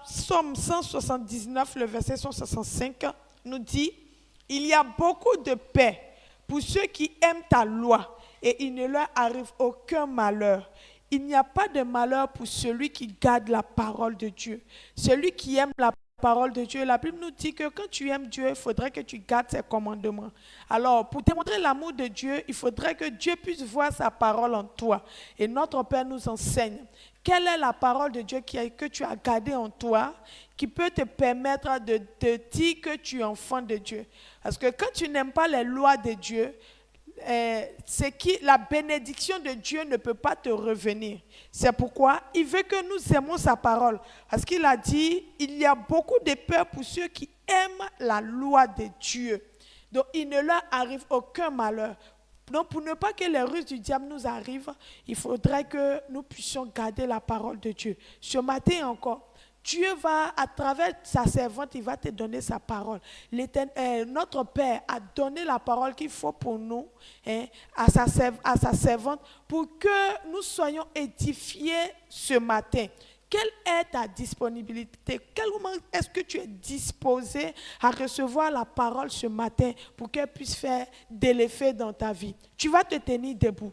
Psaume 179, le verset 165, nous dit, il y a beaucoup de paix pour ceux qui aiment ta loi et il ne leur arrive aucun malheur. Il n'y a pas de malheur pour celui qui garde la parole de Dieu. Celui qui aime la parole de Dieu, la Bible nous dit que quand tu aimes Dieu, il faudrait que tu gardes ses commandements. Alors, pour démontrer l'amour de Dieu, il faudrait que Dieu puisse voir sa parole en toi. Et notre Père nous enseigne. Quelle est la parole de Dieu que tu as gardée en toi, qui peut te permettre de te dire que tu es enfant de Dieu? Parce que quand tu n'aimes pas les lois de Dieu, la bénédiction de Dieu ne peut pas te revenir. C'est pourquoi il veut que nous aimions sa parole. Parce qu'il a dit, il y a beaucoup de peur pour ceux qui aiment la loi de Dieu. Donc il ne leur arrive aucun malheur. Donc pour ne pas que les ruses du diable nous arrivent, il faudrait que nous puissions garder la parole de Dieu. Ce matin encore, Dieu va, à travers sa servante, il va te donner sa parole. Notre Père a donné la parole qu'il faut pour nous, à sa servante, pour que nous soyons édifiés ce matin. Quelle est ta disponibilité? Comment est-ce que tu es disposé à recevoir la parole ce matin pour qu'elle puisse faire de l'effet dans ta vie? Tu vas te tenir debout.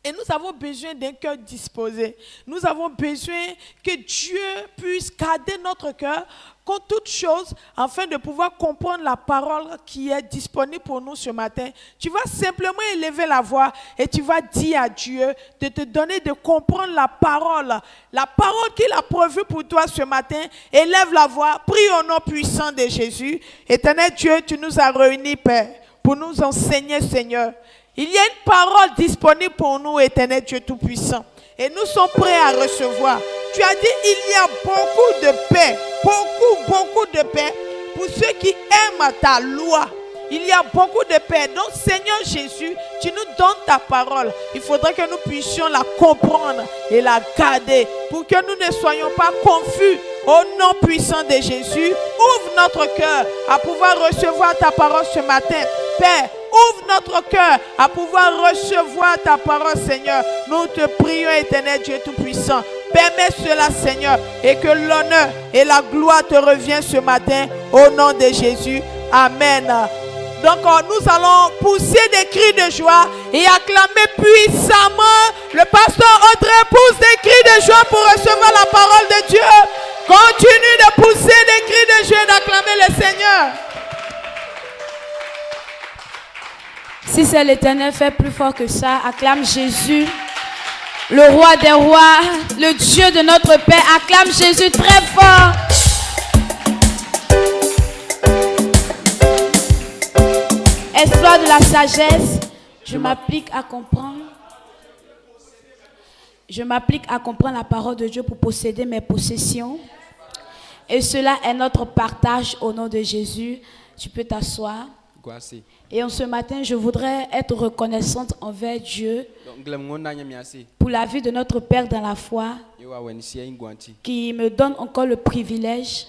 Et nous avons besoin d'un cœur disposé. Nous avons besoin que Dieu puisse garder notre cœur contre toute chose afin de pouvoir comprendre la parole qui est disponible pour nous ce matin. Tu vas simplement élever la voix et tu vas dire à Dieu de te donner de comprendre la parole qu'il a prévue pour toi ce matin. Élève la voix, prie au nom puissant de Jésus. Éternel Dieu, tu nous as réunis, Père, pour nous enseigner, Seigneur. Il y a une parole disponible pour nous, Éternel Dieu Tout-Puissant. Et nous sommes prêts à recevoir. Tu as dit, il y a beaucoup de paix, beaucoup de paix pour ceux qui aiment ta loi. Il y a beaucoup de paix. Donc, Seigneur Jésus, tu nous donnes ta parole. Il faudrait que nous puissions la comprendre et la garder pour que nous ne soyons pas confus. Au nom puissant de Jésus, ouvre notre cœur à pouvoir recevoir ta parole ce matin. Père, ouvre notre cœur à pouvoir recevoir ta parole, Seigneur. Nous te prions, Éternel Dieu Tout-Puissant. Permets cela, Seigneur, et que l'honneur et la gloire te reviennent ce matin au nom de Jésus. Amen. Donc, nous allons pousser des cris de joie et acclamer puissamment. Le pasteur Audrey pousse des cris de joie pour recevoir la parole de Dieu. Continue de pousser des cris de joie et d'acclamer le Seigneur. Si c'est l'Éternel fait plus fort que ça, acclame Jésus, le roi des rois, le Dieu de notre Père. Acclame Jésus très fort. Espoir de la sagesse, je m'applique à comprendre. Je m'applique à comprendre la parole de Dieu pour posséder mes possessions. Et cela est notre partage au nom de Jésus. Tu peux t'asseoir. Et en ce matin, je voudrais être reconnaissante envers Dieu pour la vie de notre Père dans la foi, qui me donne encore le privilège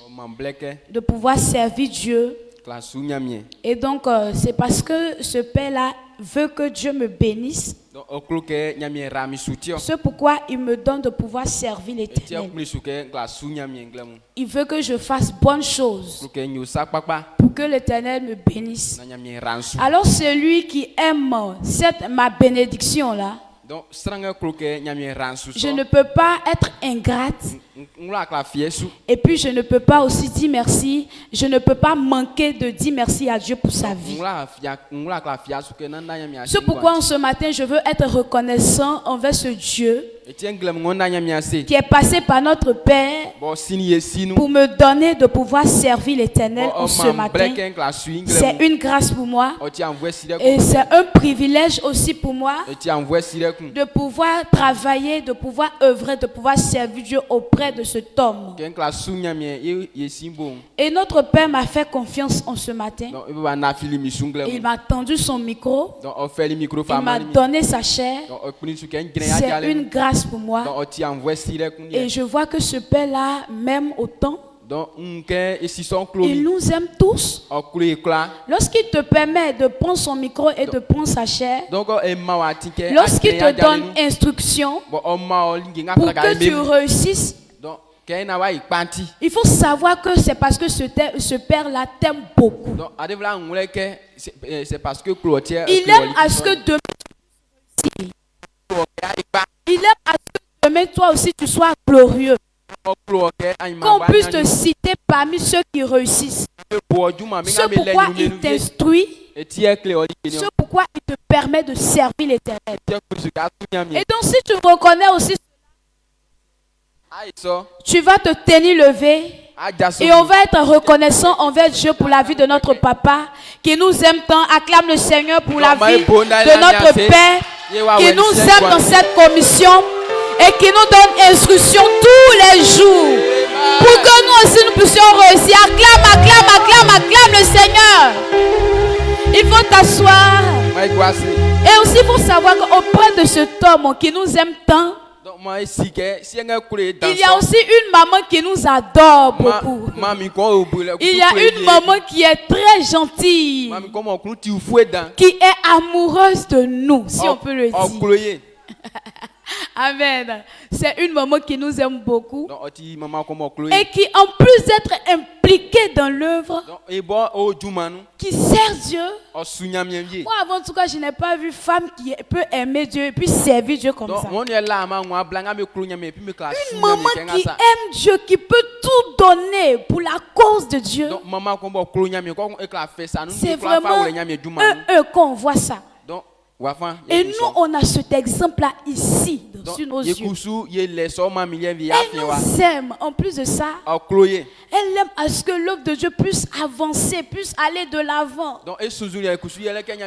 de pouvoir servir Dieu. Et donc, c'est parce que ce Père-là veut que Dieu me bénisse. C'est pourquoi il me donne de pouvoir servir l'Éternel. Il veut que je fasse bonnes choses pour que l'Éternel me bénisse. Alors celui qui aime ma bénédiction-là, je ne peux pas être ingrate. Et puis je ne peux pas aussi dire merci. Je ne peux pas manquer de dire merci à Dieu pour sa vie. C'est pourquoi en ce matin je veux être reconnaissant envers ce Dieu qui est passé par notre Père pour me donner de pouvoir servir l'Éternel en ce matin. C'est une grâce pour moi et c'est un privilège aussi pour moi de pouvoir travailler, de pouvoir œuvrer, de pouvoir servir Dieu auprès de cet homme. Et notre Père m'a fait confiance en ce matin. Il m'a tendu son micro. Il m'a donné sa chair. C'est une grâce pour moi. Et je vois que ce Père-là m'aime autant. Il nous aime tous. Lorsqu'il te permet de prendre son micro et de prendre sa chair, lorsqu'il te donne instruction pour que tu réussisses, Il faut savoir que c'est parce que ce père-là t'aime beaucoup. C'est parce que Clotilde. Il aime à ce que demain, il aime à ce que demain toi aussi tu sois glorieux. Qu'on puisse te citer parmi ceux qui réussissent. Ce pourquoi il t'instruit. Ce pourquoi il te permet de servir l'Éternel. Et donc si tu reconnais aussi cela, tu vas te tenir levé. Et on va être reconnaissant envers Dieu pour la vie de notre papa qui nous aime tant. Acclame le Seigneur pour la vie de notre Père qui nous aime dans cette commission et qui nous donne instruction tous les jours pour que nous aussi nous puissions réussir. Acclame le Seigneur. Il faut t'asseoir. Et aussi il faut savoir qu'auprès de cet homme qui nous aime tant, il y a aussi une maman qui nous adore beaucoup. Il y a une maman qui est très gentille, qui est amoureuse de nous, si on peut le dire. Amen. C'est une maman qui nous aime beaucoup et qui, en plus d'être impliquée dans l'œuvre, qui sert Dieu. Moi, avant tout cas, je n'ai pas vu femme qui peut aimer Dieu et puis servir Dieu comme ça. Une maman qui aime Dieu, qui peut tout donner pour la cause de Dieu. C'est vraiment qu'on voit ça. Et nous, on a cet exemple-là ici, sur nos yeux. Elle nous aime. En plus de ça, elle aime à ce que l'œuvre de Dieu puisse avancer, puisse aller de l'avant.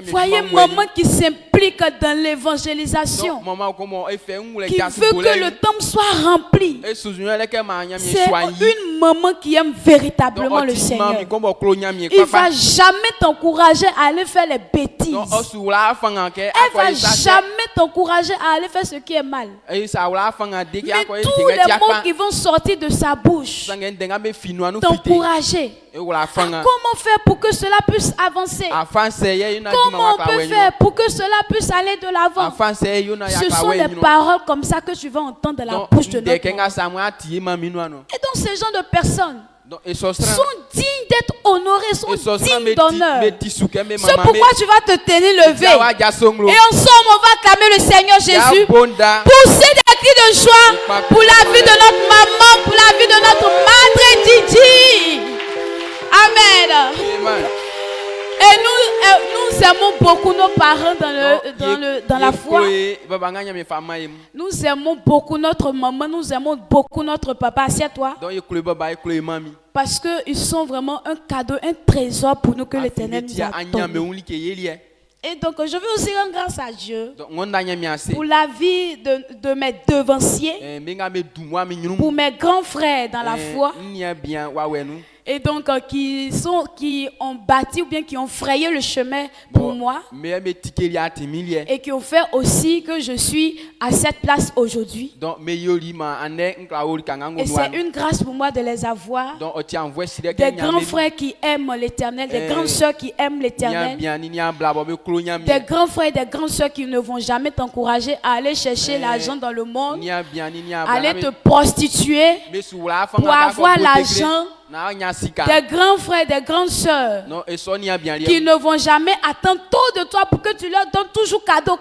Voyez, maman qui s'implique dans l'évangélisation, qui veut que le temple soit rempli. C'est une maman qui aime véritablement le Seigneur. Il ne va jamais t'encourager à aller faire les bêtises. Elle va jamais t'encourager à aller faire ce qui est mal. Mais tous les mots qui vont sortir de sa bouche t'encourager. Comment faire pour que cela puisse avancer? Comment on peut faire pour que cela puisse aller de l'avant? Ce sont des paroles comme ça que tu vas entendre de la bouche de notre monde. Et donc ces gens de personnes sont dignes d'être honorés, sont dignes d'honneur. C'est pourquoi tu vas te tenir levé. Et ensemble, on va acclamer le Seigneur Jésus. Pousser des cris de joie pour la vie de notre maman, pour la vie de notre madre Didi. Amen. Et nous aimons beaucoup nos parents dans la foi. Nous aimons beaucoup notre maman, nous aimons beaucoup notre papa. Assieds-toi. Parce qu'ils sont vraiment un cadeau, un trésor pour nous que l'Éternel nous a donné. Et donc je veux aussi rendre grâce à Dieu pour la vie de mes devanciers, pour mes grands frères dans la foi. Et donc qui ont bâti ou bien qui ont frayé le chemin pour moi et qui ont fait aussi que je suis à cette place aujourd'hui. Et c'est une grâce pour moi de les avoir. Des grands frères qui aiment l'Éternel, des grandes sœurs qui aiment l'Éternel, des grands frères et des grandes sœurs qui ne vont jamais t'encourager à aller chercher l'argent dans le monde, aller te prostituer pour avoir l'argent. Des grands frères, des grandes sœurs qui ne vont jamais attendre trop de toi pour que tu leur donnes toujours cadeau.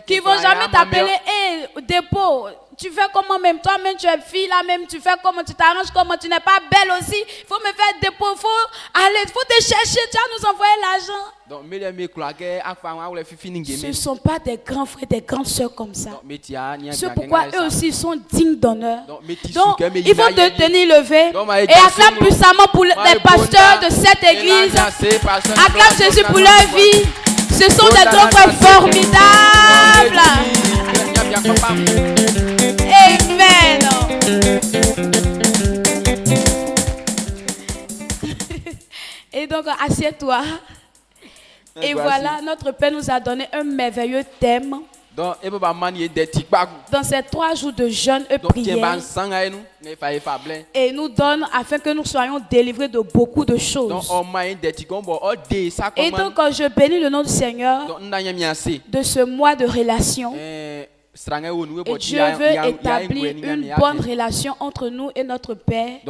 Qui vont jamais t'appeler, hey, dépôt. Tu fais comment même toi-même, tu es fille là-même, tu fais comment, tu t'arranges comment, tu n'es pas belle aussi. Il faut me faire dépôt, il faut aller, il faut te chercher, tu vas nous envoyer l'argent. Ce ne sont pas des grands frères, des grandes sœurs comme ça. C'est pourquoi eux aussi sont dignes d'honneur. Donc, ils vont te tenir levé et acclame puissamment pour les pasteurs de cette église. Acclame Jésus pour leur vie. Ce sont des grands frères formidables. Amen. Et donc, assieds-toi. Et voilà, notre Père nous a donné un merveilleux thème. Dans ces 3 jours de jeûne et prière, et nous donne afin que nous soyons délivrés de beaucoup de choses. Et donc, je bénis le nom du Seigneur de ce mois de relation. Et Dieu veut établir une bonne relation entre nous et notre Père.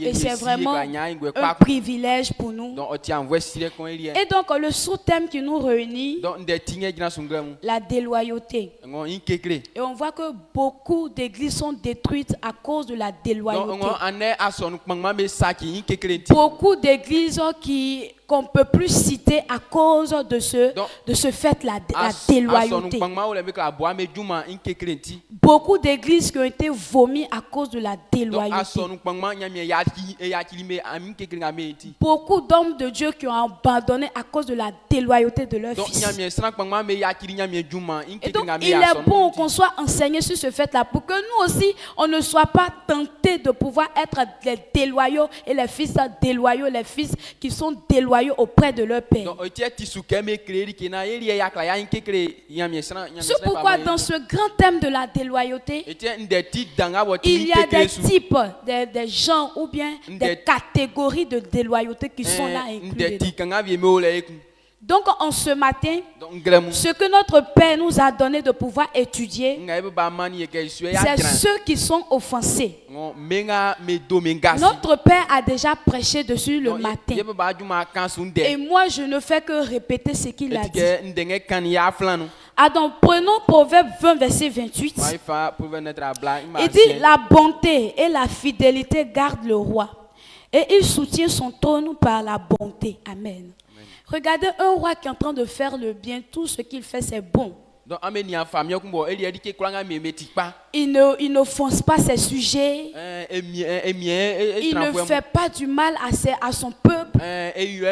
Et c'est vraiment un privilège pour nous. Et donc le sous-thème qui nous réunit, la déloyauté. Et on voit que beaucoup d'églises sont détruites à cause de la déloyauté. Beaucoup d'églises qu'on ne peut plus citer à cause de ce fait, la déloyauté. Beaucoup d'églises qui ont été vomies à cause de la déloyauté. Beaucoup d'hommes de Dieu qui ont abandonné à cause de la déloyauté de leur fils. Et donc, il est bon qu'on soit enseigné sur ce fait-là pour que nous aussi, on ne soit pas tentés de pouvoir être les déloyaux et les fils déloyaux, les fils qui sont déloyaux auprès de leur père. C'est pourquoi dans ce grand thème de la déloyauté, il y a des types, des gens ou bien des catégories de déloyauté qui sont là inclus. Donc en ce matin, ce que notre Père nous a donné de pouvoir étudier, c'est ceux qui sont offensés. Notre Père a déjà prêché dessus le matin. Et moi, je ne fais que répéter ce qu'il a dit. Donc, prenons Proverbe 20, verset 28. Il dit, la bonté et la fidélité gardent le roi. Et il soutient son trône par la bonté. Amen. Regardez un roi qui est en train de faire le bien, tout ce qu'il fait c'est bon. Il n'offense pas ses sujets. Il ne fait pas du mal à son peuple. Qui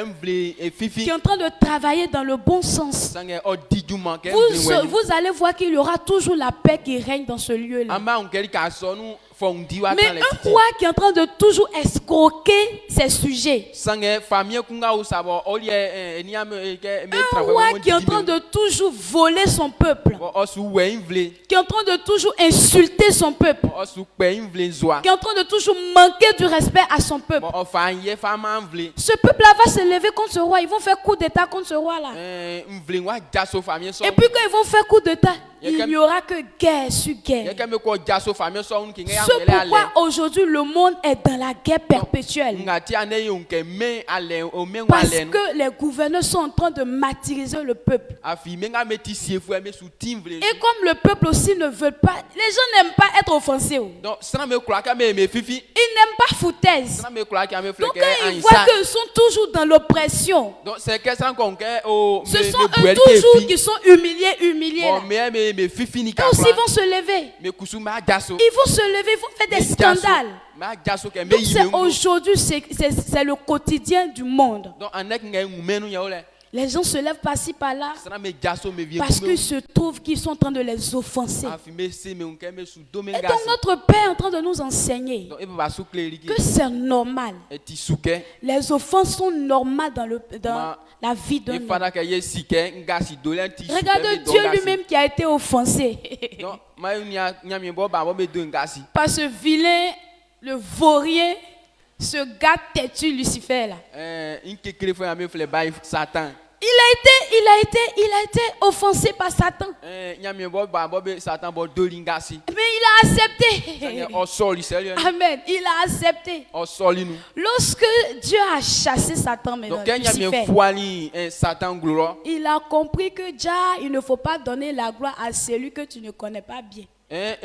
est en train de travailler dans le bon sens. Vous allez voir qu'il y aura toujours la paix qui règne dans ce lieu-là. Mais un roi qui est en train de toujours escroquer ses sujets. Un roi qui est en train de toujours voler son peuple. Qui est en train de toujours insulter son peuple. Qui est en train de toujours manquer du respect à son peuple. Ce peuple-là va se lever contre ce roi. Ils vont faire coup d'état contre ce roi-là. Et puis quand ils vont faire coup d'état, il n'y aura que guerre sur guerre. C'est pourquoi aujourd'hui le monde est dans la guerre perpétuelle. Parce que les gouverneurs sont en train de martyriser le peuple. Et comme le peuple aussi ne veut pas, les gens n'aiment pas être offensés. Ils n'aiment pas foutaise. Donc quand ils voient qu'ils sont toujours dans l'oppression, ce sont eux toujours qui sont humiliés là. Et aussi ils vont se lever. Ils vont se lever, ils vont faire des scandales. Donc c'est aujourd'hui, c'est le quotidien du monde. Les gens se lèvent par-ci par-là parce qu'ils se trouvent qu'ils sont en train de les offenser. Et donc notre Père est en train de nous enseigner que c'est normal. Les offenses sont normales dans la vie d'un homme. Regardez Dieu lui-même qui a été offensé par ce vilain, le vaurien, ce gars têtu Lucifer là. Il a été offensé par Satan. Mais il a accepté. Amen. Il a accepté. Lorsque Dieu a chassé Satan, Lucifer, il a compris que déjà, il ne faut pas donner la gloire à celui que tu ne connais pas bien. À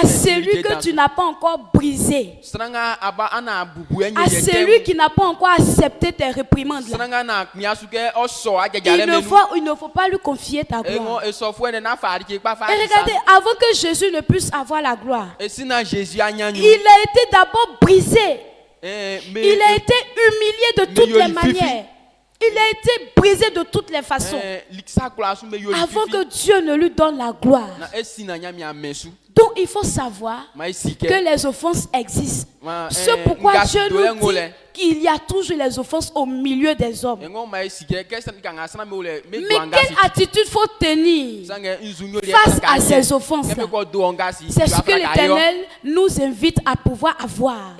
celui que tu n'as pas encore brisé. À celui qui n'a pas encore accepté tes réprimandes. Il ne faut pas lui confier ta gloire. Et regardez, avant que Jésus ne puisse avoir la gloire, il a été d'abord brisé. Il a été humilié de toutes les manières. Il a été brisé de toutes les façons. Avant que Dieu ne lui donne la gloire. Donc il faut savoir que les offenses existent. C'est pourquoi Dieu nous dit qu'il y a toujours les offenses au milieu des hommes. Mais quelle attitude faut tenir face à ces offenses-là? C'est ce que l'Éternel nous invite à pouvoir avoir.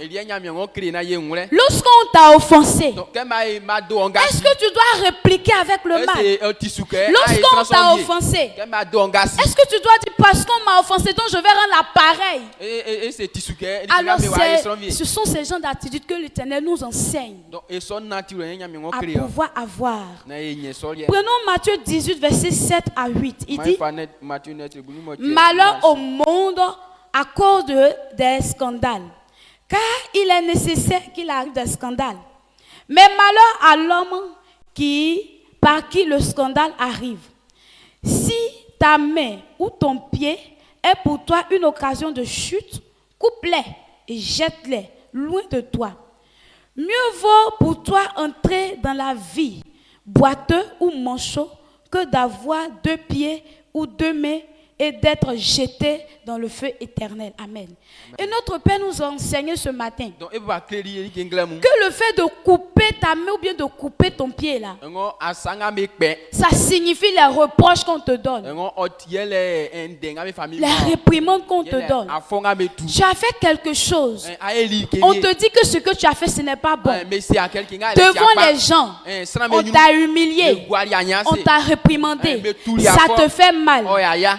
Lorsqu'on t'a offensé, est-ce que tu dois répliquer avec le mal? Lorsqu'on t'a offensé, est-ce que tu dois dire parce qu'on m'a offensé donc je vais rendre l'appareil? Alors ce sont ces gens d'attitudes que l'Éternel nous enseigne à pouvoir avoir. Prenons Matthieu 18, versets 7 à 8. Il dit: malheur au monde à cause des scandales, car il est nécessaire qu'il arrive des scandales. Mais malheur à l'homme par qui le scandale arrive. Si ta main ou ton pied est pour toi une occasion de chute, coupe-les et jette-les loin de toi. Mieux vaut pour toi entrer dans la vie boiteux ou manchot que d'avoir 2 pieds ou 2 mains et d'être jeté dans le feu éternel. Amen. Et notre Père nous a enseigné ce matin que le fait de couper ta main ou bien de couper ton pied là, ça signifie les reproches qu'on te donne, les réprimandes qu'on te donne. Tu as fait quelque chose, on te dit que ce que tu as fait ce n'est pas bon. Devant les gens, on t'a humilié, on t'a réprimandé, ça te fait mal.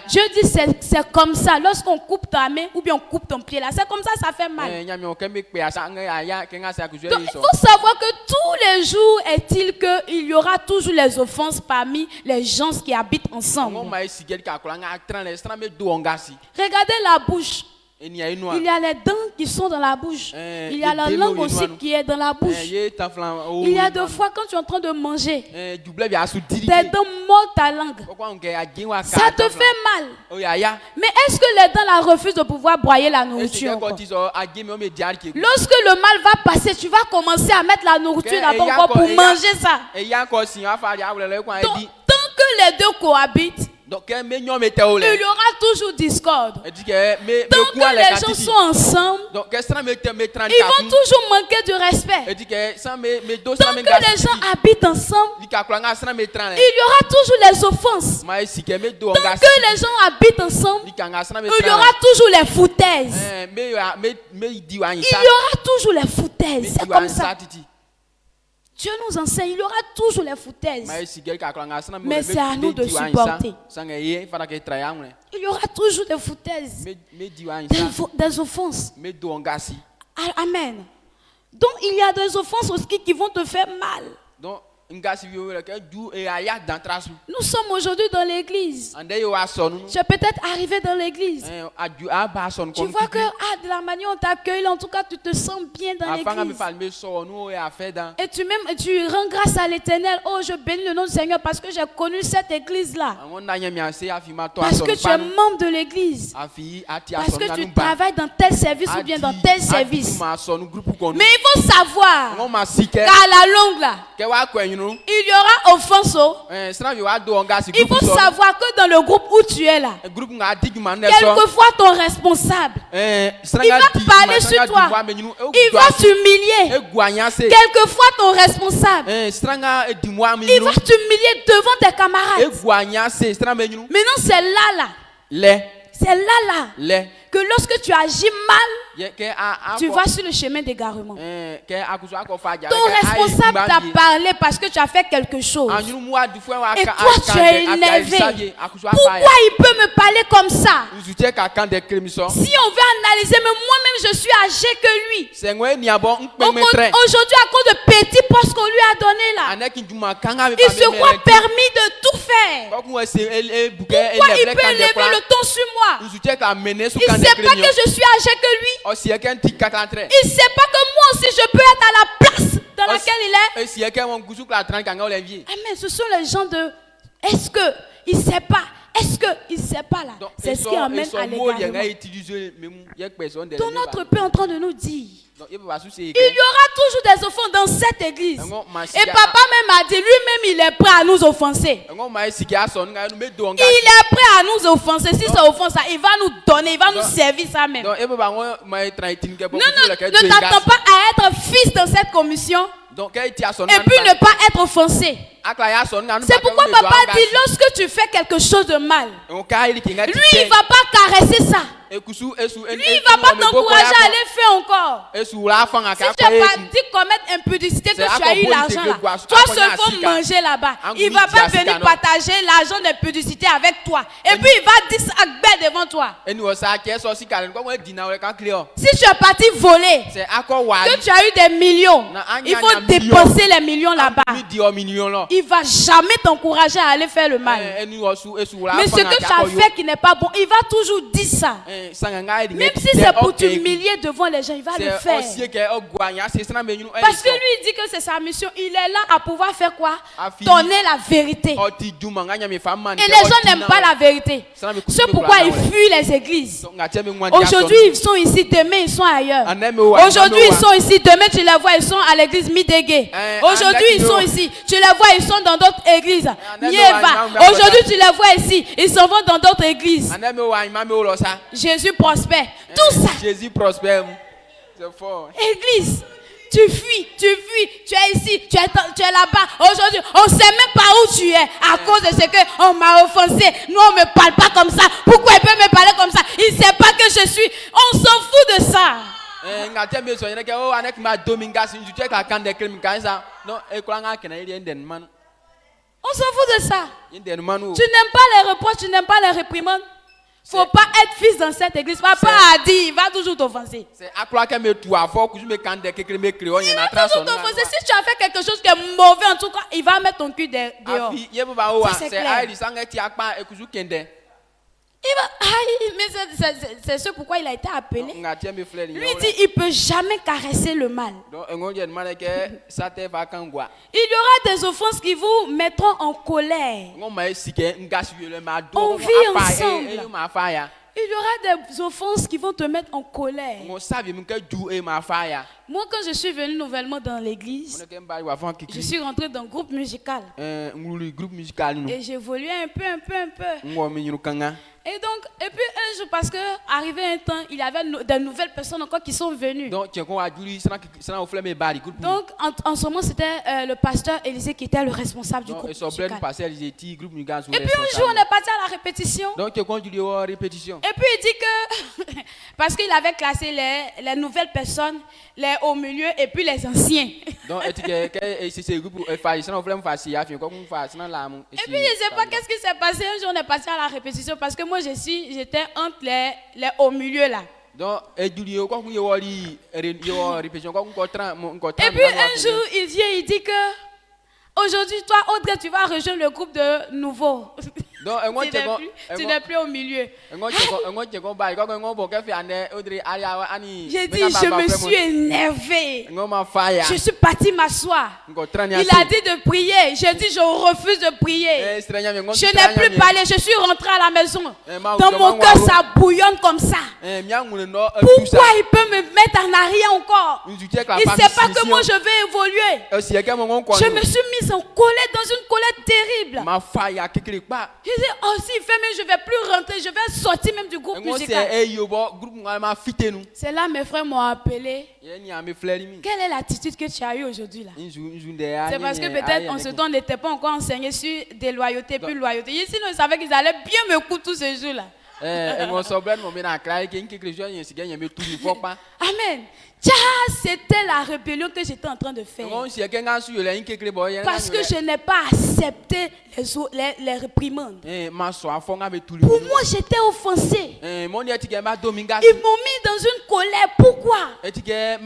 Dieu dit c'est comme ça. Lorsqu'on coupe ta main ou bien on coupe ton pied là, c'est comme ça, ça fait mal. Donc il faut savoir que tous les jours est-il qu'il y aura toujours les offenses parmi les gens qui habitent ensemble. Regardez la bouche. Il y a les dents qui sont dans la bouche. Il y a la langue aussi qui est dans la bouche. Il y a des fois quand tu es en train de manger, tes dents mordent ta langue. Ça te fait mal. Mais est-ce que les dents la refusent de pouvoir broyer la nourriture? Lorsque le mal va passer, tu vas commencer à mettre la nourriture d'abord pour manger ça. Donc, tant que les deux cohabitent, il y aura toujours discorde. Tant que les gens sont ensemble, ils vont toujours manquer de respect. Tant que les gens habitent ensemble, il y aura toujours les offenses. Tant que les gens habitent ensemble, il y aura toujours les foutaises. Il y aura toujours les foutaises. C'est comme ça. Dieu nous enseigne, il y aura toujours les foutaises. Mais c'est à nous de supporter. Il y aura toujours des foutaises, des offenses. Amen. Donc il y a des offenses aussi qui vont te faire mal. Nous sommes aujourd'hui dans l'église. Tu es peut-être arrivé dans l'église. Tu vois que de la manière dont on t'accueille, en tout cas tu te sens bien dans l'église. Et tu rends grâce à l'Éternel. Oh, je bénis le nom du Seigneur parce que j'ai connu cette église-là. Parce que tu es membre de l'église. Parce que tu travailles dans tel service ou bien dans tel service. Mais il faut savoir qu'à la longue là, il y aura offense. Il faut savoir que dans le groupe où tu es là, quelquefois ton responsable, il va parler sur toi, il va t'humilier. Quelquefois ton responsable, il va t'humilier devant tes camarades. Maintenant c'est là. C'est là que lorsque tu agis mal, tu vas sur le chemin d'égarement. Ton responsable t'a parlé parce que tu as fait quelque chose. Et toi, tu es énervé. Pourquoi il peut me parler comme ça? Si on veut analyser, mais moi-même, je suis âgé que lui. Aujourd'hui, à cause de petits postes qu'on lui a donné là, il se croit permis de tout faire. Pourquoi il peut élever le ton sur moi? Il ne sait pas que je suis âgé que lui. Il ne sait pas que moi aussi je peux être à la place dans laquelle il est. Amen. Ce sont les gens de... Est-ce qu'il ne sait pas? Est-ce qu'il ne sait pas là? C'est ce qui amène à l'égarement. Ton notre Père est en train de nous dire, il y aura toujours des offenses dans cette église. Et papa même a dit, lui-même il est prêt à nous offenser. Il est prêt à nous offenser. Si ça offense, il va nous donner, il va nous servir ça même. Non, ne t'attends pas à être fils dans cette commission. Et puis ne pas être offensé. C'est pourquoi papa dit, lorsque tu fais quelque chose de mal, lui il ne va pas caresser ça. Lui il ne va pas t'encourager à aller faire encore. Si tu n'as pas dit commettre impudicité, que tu as eu l'argent là, toi seul faut manger là-bas. Il ne va pas venir partager l'argent d'impudicité avec toi. Et puis il va dire ça devant toi. Si tu es parti voler, que tu as eu des millions, il faut dépenser les millions là-bas. Il ne va jamais t'encourager à aller faire le mal. Mais ce que tu as fait qui n'est pas bon, il va toujours dire ça. Même si c'est pour t'humilier devant les gens, il va le faire. Parce que lui, il dit que c'est sa mission. Il est là à pouvoir faire quoi? Donner la vérité. Et les gens n'aiment pas la vérité. C'est pourquoi ils fuient les églises. Aujourd'hui, ils sont ici, demain, ils sont ailleurs. Aujourd'hui, ils sont ici, demain, tu les vois, ils sont à l'église Midégué. Aujourd'hui, ils sont ici, tu les vois, ils sont dans d'autres églises. Nieva. Aujourd'hui, tu les vois ici, ils s'en vont dans d'autres églises. Jésus prospère. Tout ça. Jésus prospère. C'est fort. Église, tu fuis, tu es ici, tu es là-bas. Aujourd'hui, on ne sait même pas où tu es à cause de ce qu'on m'a offensé. Nous, on ne me parle pas comme ça. Pourquoi il peut me parler comme ça? Il ne sait pas que je suis. On s'en fout de ça. On s'en fout de ça. Tu n'aimes pas les reproches, tu n'aimes pas les réprimandes. Il ne faut pas être fils dans cette église. Papa a dit, il va toujours t'offenser. Il va toujours t'offenser. Si tu as fait quelque chose qui est mauvais, en tout cas, il va mettre ton cul dehors. Ça, c'est clair. Mais c'est ce pourquoi il a été appelé. Lui dit, il ne peut jamais caresser le mal. Il y aura des offenses qui vous mettront en colère. On vit ensemble. Il y aura des offenses qui vont te mettre en colère. Moi, quand je suis venu nouvellement dans l'église, je suis rentré dans le groupe musical. Et j'évoluais un peu. Et puis un jour, parce que arrivé un temps, il y avait de nouvelles personnes encore qui sont venues. Donc en ce moment, c'était le pasteur Élisée qui était le responsable du groupe musical. Et puis un jour, on est parti à la répétition. Et puis il dit que, parce qu'il avait classé les nouvelles personnes, les au milieu et puis les anciens. Et puis je ne sais pas qu'est-ce qui s'est passé. Un jour, on est parti à la répétition parce que moi, j'étais entre les au milieu là. Et puis un jour, il vient, il dit que aujourd'hui, toi, Audrey, tu vas rejoindre le groupe de nouveaux. Tu n'es plus au milieu. J'ai dit, je me suis énervé. Je suis parti m'asseoir. Il a dit de prier. J'ai dit, je refuse de prier. Je n'ai plus parlé. Je suis rentré à la maison. Dans mon cœur, ça bouillonne comme ça. Pourquoi il peut me mettre en arrière encore? Il ne sait pas que moi, je vais évoluer. Je me suis mise en colère, dans une colère terrible. Je dis, oh, s'il fait, mais je ne vais plus rentrer, je vais sortir même du groupe musical. C'est là mes frères m'ont appelé. Quelle est l'attitude que tu as eue aujourd'hui là? C'est parce que peut-être en ce temps, on n'était pas encore enseigné sur des loyautés, plus loyauté. Ici, nous savaient qu'ils allaient bien me coudre tous ces jours là. Amen. C'était la rébellion que j'étais en train de faire. Parce que je n'ai pas accepté les réprimandes. Pour moi, j'étais offensé. Ils m'ont mis dans une colère. Pourquoi? Pourquoi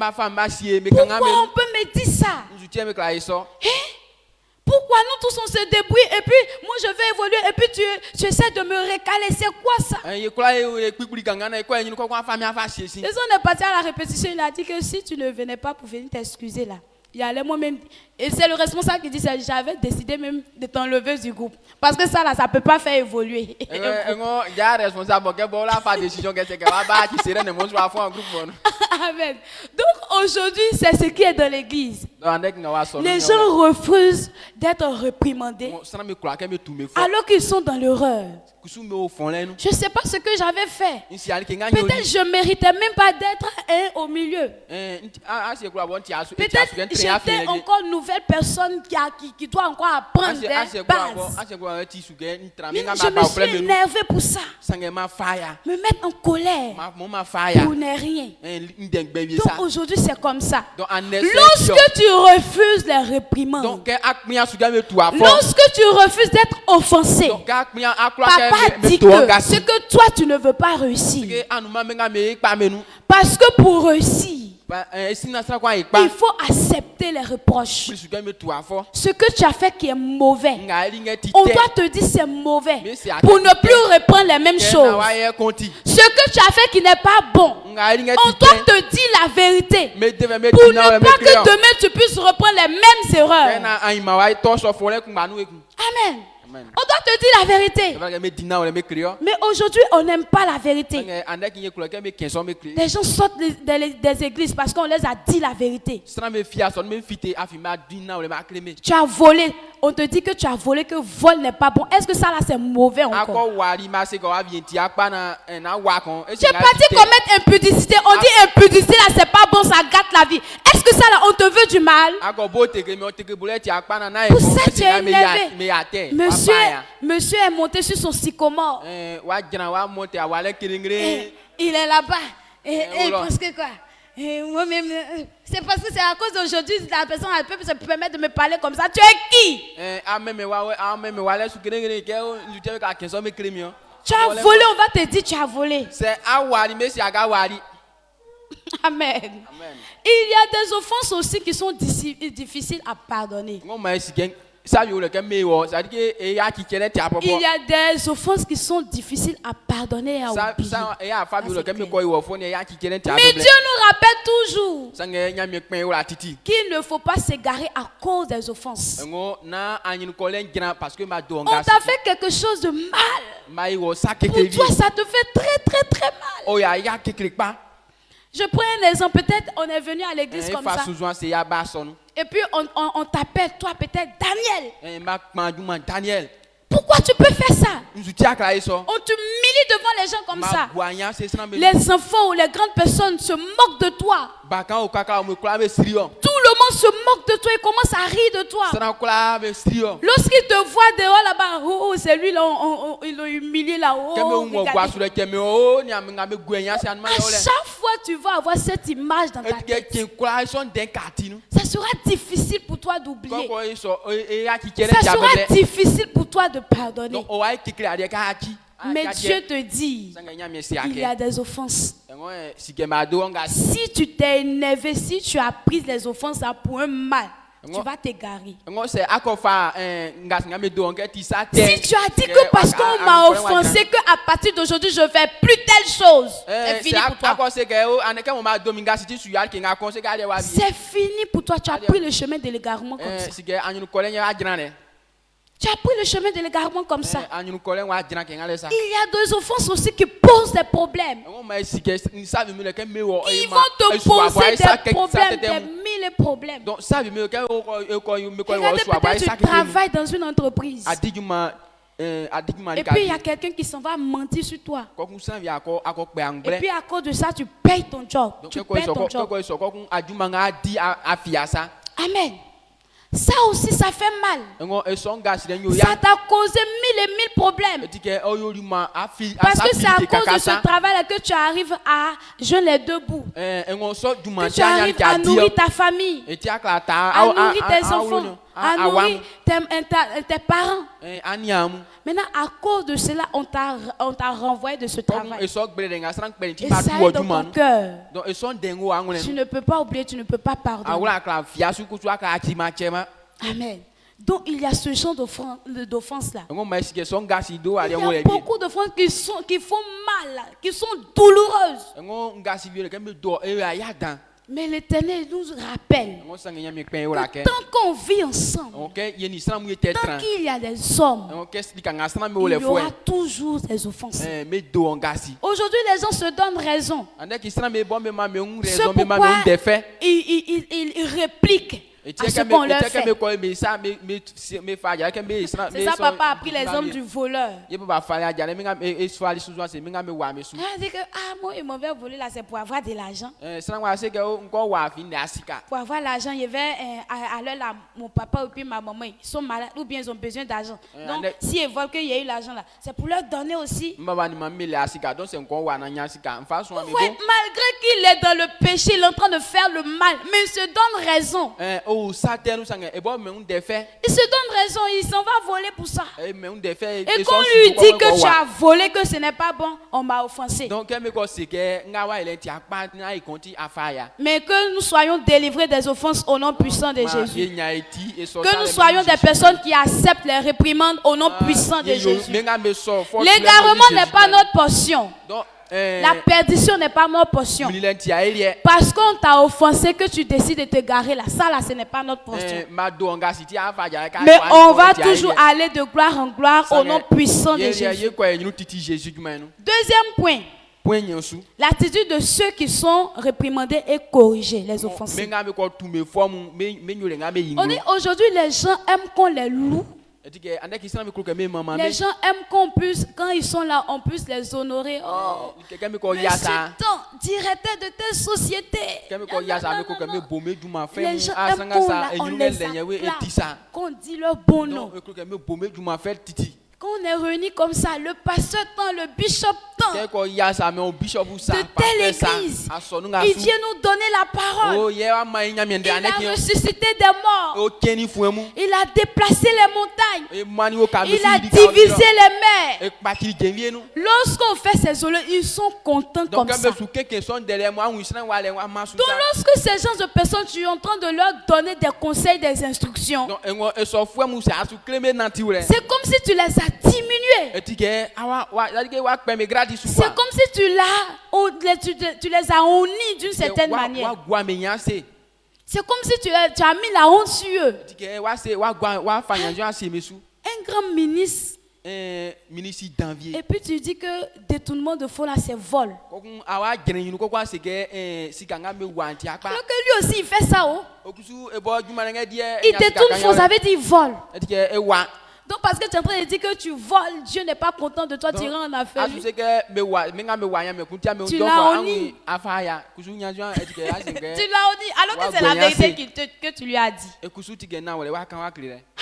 on peut me dire ça? Pourquoi nous tous on se débrouille et puis moi je vais évoluer et puis tu essaies de me recaler? C'est quoi ça? Et on est parti à la répétition. Il a dit que si tu ne venais pas pour venir t'excuser là, Il allait moi-même. Et c'est le responsable qui dit ça. J'avais décidé même de t'enlever du groupe. Parce que ça, là, ça ne peut pas faire évoluer. Il y a un responsable qui a fait décision qui serait de montrer à fond un groupe. Amen. Donc aujourd'hui, c'est ce qui est dans l'église. Les gens refusent d'être réprimandés alors qu'ils sont dans l'erreur. Je ne sais pas ce que j'avais fait. Peut-être je ne méritais même pas d'être au milieu. Peut-être j'étais encore une nouvelle personne qui doit encore apprendre des bases. Mais je me suis énervé pour ça. Me mettre en colère pour ne rien. Donc aujourd'hui c'est comme ça. Lorsque tu refuses les réprimandes, lorsque tu refuses d'être offensé, papa dit que ce que toi tu ne veux pas réussir. Parce que pour réussir, il faut accepter les reproches. Ce que tu as fait qui est mauvais, on doit te dire c'est mauvais pour ne plus reprendre les mêmes choses. Ce que tu as fait qui n'est pas bon, on doit te dire la vérité pour ne pas que demain tu puisses reprendre les mêmes erreurs. Amen. On doit te dire la vérité. Mais aujourd'hui, on n'aime pas la vérité. Les gens sortent des églises parce qu'on les a dit la vérité. Tu as volé. On te dit que tu as volé, que vol n'est pas bon. Est-ce que ça là c'est mauvais encore? Tu es parti commettre impudicité. On dit impudicité là c'est pas bon, ça gâte la vie. Est-ce que ça là on te veut du mal? Pour ça tu es énervé. Monsieur est monté sur son sycomore. Il est là-bas. Et parce que quoi? Moi-même, c'est parce que c'est à cause d'aujourd'hui la personne peut se permettre de me parler comme ça. Tu es qui? Tu as volé, on va te dire tu as volé. Amen. Il y a des offenses aussi qui sont difficiles à pardonner. Il y a des offenses qui sont difficiles à pardonner et à oublier. Mais Dieu nous rappelle toujours qu'il ne faut pas s'égarer à cause des offenses. On t'a fait quelque chose de mal. Pour toi, ça te fait très très très mal. Je prends un exemple, peut-être on est venu à l'église comme ça. Et puis on t'appelle, toi peut-être Daniel. Pourquoi tu peux faire ça? On t'humilie devant les gens comme ça. Les enfants ou les grandes personnes se moquent de toi. Tout le monde se moque de toi et commence à rire de toi. Lorsqu'ils te voient dehors là-bas, oh, c'est lui là, ils l'ont humilié là-haut. À chaque fois tu vas avoir cette image dans ta tête. Ça sera difficile pour toi d'oublier. Ça sera difficile pour toi de pardonner. Mais Dieu te dit, il y a des offenses. Si tu t'es énervé, si tu as pris les offenses pour un mal, tu vas t'égarer. Si tu as dit que parce qu'on m'a offensé, qu'à partir d'aujourd'hui je ne fais plus telle chose, c'est fini pour toi. C'est fini pour toi. Tu as pris le chemin de l'égarement comme ça. Tu as pris le chemin de l'égarement comme ça. Il y a des offenses aussi qui posent des problèmes. Ils vont te poser des problèmes, des mille problèmes. Regardez, peut-être tu travailles dans une entreprise. Et puis il y a quelqu'un qui s'en va mentir sur toi. Et puis à cause de ça, tu payes ton job. Tu payes ton job. Amen. Ça aussi, ça fait mal. Ça t'a causé mille et mille problèmes. Parce que c'est à cause de ce travail-là que tu arrives à joindre les deux bouts. Que tu arrives à nourrir ta famille, à nourrir tes enfants, à nourrir tes parents. Maintenant, à cause de cela, on t'a renvoyé de ce travail. Et ça est dans ton cœur. Tu ne peux pas oublier, tu ne peux pas pardonner. Amen. Donc il y a ce genre d'offense-là. Il y a beaucoup d'offenses qui font mal, qui sont douloureuses. Mais l'Éternel nous rappelle, tant tant qu'on vit ensemble, tant qu'il y a des hommes, il y aura toujours des offenses. Aujourd'hui, les gens se donnent raison. C'est pourquoi ils répliquent à ce qu'on leur fait. C'est ça, papa a pris l'exemple du voleur. Il dit que moi, il m'avait volé là, c'est pour avoir de l'argent. Pour avoir l'argent, il y avait alors là, mon papa ou puis ma maman, ils sont malades ou bien ils ont besoin d'argent. Donc, s'ils veulent qu'il y ait eu l'argent là, c'est pour leur donner aussi. Ouais, malgré qu'il est dans le péché, il est en train de faire le mal, mais il se donne raison. Il se donne raison, il s'en va voler pour ça. Et qu'on lui dit que tu as volé, que ce n'est pas bon, on m'a offensé. Mais que nous soyons délivrés des offenses au nom puissant de Jésus. Que nous soyons des personnes qui acceptent les réprimandes au nom puissant de Jésus. L'égarement n'est pas notre portion. La perdition n'est pas notre portion. Parce qu'on t'a offensé que tu décides de te garer là. Ça là, ce n'est pas notre portion. Mais on va toujours aller de gloire en gloire au nom puissant de Jésus. Deuxième point. L'attitude de ceux qui sont réprimandés et corrigés, les offensés. On dit aujourd'hui, les gens aiment qu'on les loue. Les gens aiment qu'on puisse, quand ils sont là, on puisse les honorer. Oh, monsieur tant, directeur de telle société. Les gens aiment qu'on les acclame, qu'on dit leur bon nom. Quand on est réunis comme ça, le pasteur tant, le bishop tant, de telle église, il vient nous donner la parole. Il a ressuscité des morts. Il a déplacé les montagnes. Il a divisé les mers. Lorsqu'on fait ces honneurs, ils sont contents comme ça. Donc lorsque ces gens de personnes, tu es en train de leur donner des conseils, des instructions, c'est comme si tu les as diminués. C'est comme si tu les as honnis d'une certaine manière. C'est comme si tu as mis la honte sur eux. Un grand ministre. Et puis tu dis que détournement de fonds là c'est vol. Alors que lui aussi il fait ça. Il détourne fonds, ça veut dire vol. Donc parce que tu es en train de dire que tu voles, Dieu n'est pas content de toi, tu iras en affaire. Tu l'as honni. Tu l'as honni alors que c'est la vérité que tu lui as dit.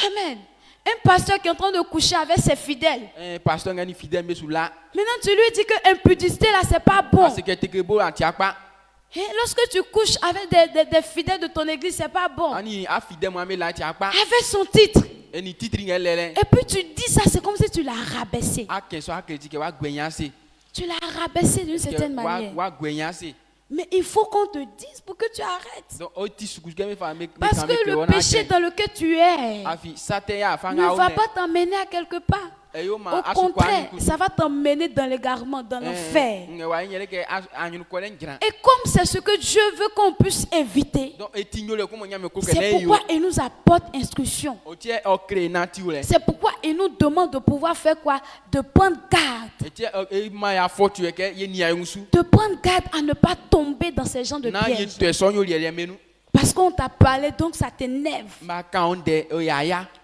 Amen. Un pasteur qui est en train de coucher avec ses fidèles. Maintenant tu lui dis que l'impudicité là c'est pas bon. Et lorsque tu couches avec des fidèles de ton église, c'est pas bon. Avec son titre. Et puis tu dis ça, c'est comme si tu l'as rabaissé. Tu l'as rabaissé d'une certaine manière. Mais il faut qu'on te dise pour que tu arrêtes. Parce que le péché dans lequel tu es ne va pas t'emmener à quelque part. Au contraire, ça va t'emmener dans l'égarement, dans l'enfer. Et comme c'est ce que Dieu veut qu'on puisse éviter, c'est pourquoi il nous apporte instruction. C'est pourquoi il nous demande de pouvoir faire quoi? De prendre garde. De prendre garde à ne pas tomber dans ces genres de pièges. Parce qu'on t'a parlé, donc ça t'énerve.